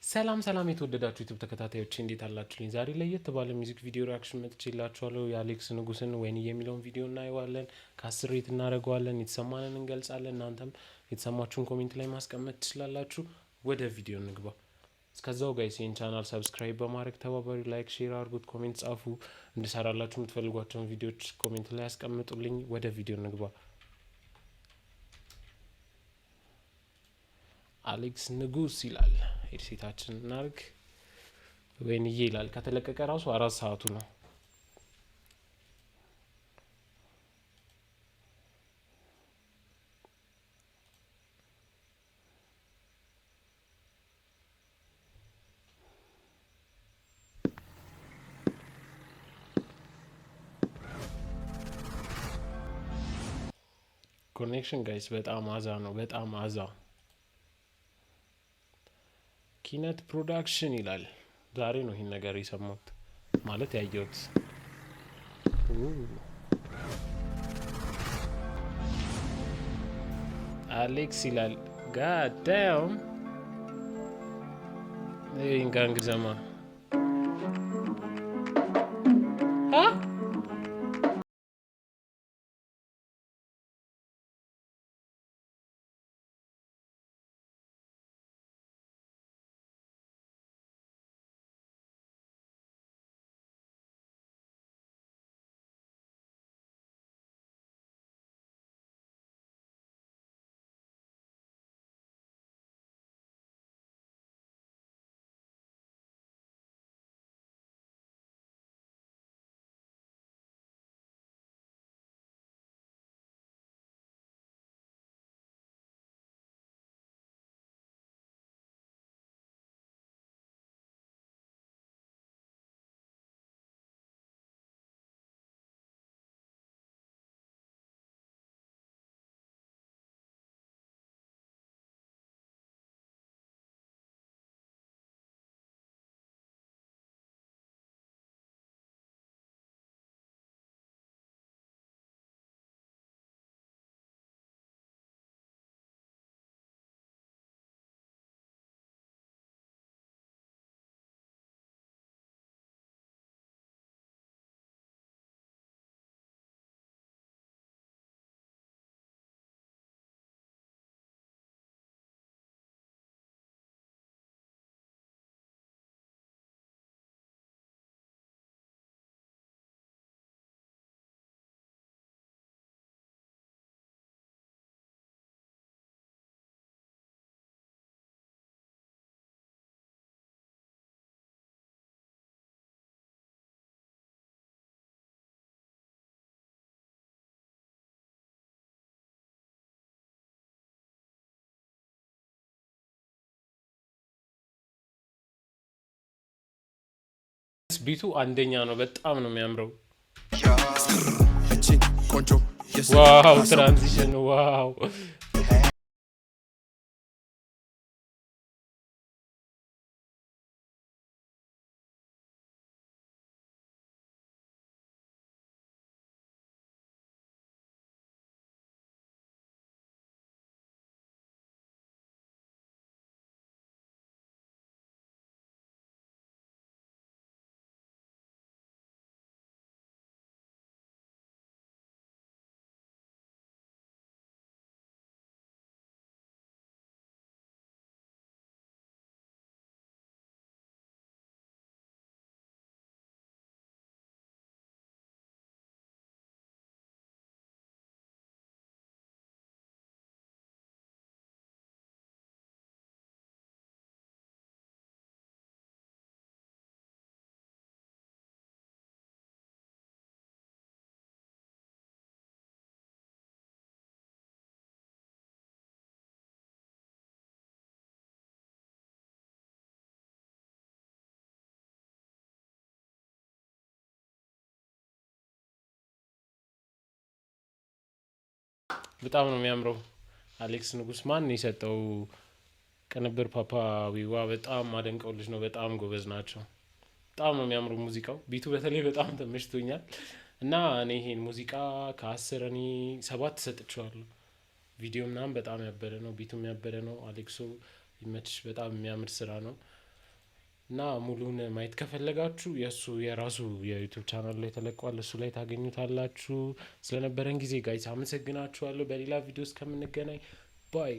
ሰላም የተወደዳችሁ ዩቲዩብ ተከታታዮች እንዴት አላችሁልኝ? ዛሬ ለየት ባለ ሚውዚክ ቪዲዮ ሪአክሽን መጥቼላችኋለሁ። የአሌክስ ንጉስን ወይንዬ የሚለውን ቪዲዮ እናየዋለን። ከ10 ሬት እናደርገዋለን። የተሰማንን እንገልጻለን። እናንተም የተሰማችሁን ኮሜንት ላይ ማስቀመጥ ትችላላችሁ። ወደ ቪዲዮ እንግባ። እስከዛው ጋይስ ይህን ቻናል ሰብስክራይብ በማድረግ ተባባሪ፣ ላይክ፣ ሼር አድርጉት፣ ኮሜንት ጻፉ። እንድሰራላችሁ የምትፈልጓቸውን ቪዲዮዎች ኮሜንት ላይ ያስቀምጡልኝ። ወደ ቪዲዮ እንግባ። አሌክስ ንጉስ ይላል። ሄድሴታችን እናርግ። ወይንዬ ይላል። ከተለቀቀ ራሱ 4 ሰዓቱ ነው። ኮኔክሽን ጋይስ በጣም አዛ ነው። በጣም አዛ ኪነት ፕሮዳክሽን ይላል። ዛሬ ነው ይህን ነገር የሰማሁት ማለት ያየሁት። አሌክስ ይላል። ጋዳም ጋንግ ዘማ ቢቱ አንደኛ ነው። በጣም ነው የሚያምረው። ዋው ትራንዚሽን ዋው በጣም ነው የሚያምረው። አሌክስ ንጉስ ማን ነው የሰጠው ቅንብር? ፓፓ ዊዋ በጣም ማደንቀው ልጅ ነው። በጣም ጎበዝ ናቸው። በጣም ነው የሚያምሩ ሙዚቃው። ቢቱ በተለይ በጣም ተመችቶኛል እና እኔ ይሄን ሙዚቃ ከ10 እኔ 7 ሰጥቼዋለሁ። ቪዲዮ ምናምን በጣም ያበረ ነው። ቢቱም ያበረ ነው። አሌክሶ ይመችሽ። በጣም የሚያምር ስራ ነው። እና ሙሉን ማየት ከፈለጋችሁ የእሱ የራሱ የዩቱብ ቻናል ላይ ተለቋል። እሱ ላይ ታገኙታላችሁ። ስለነበረን ጊዜ ጋይስ አመሰግናችኋለሁ። በሌላ ቪዲዮ እስከምንገናኝ ባይ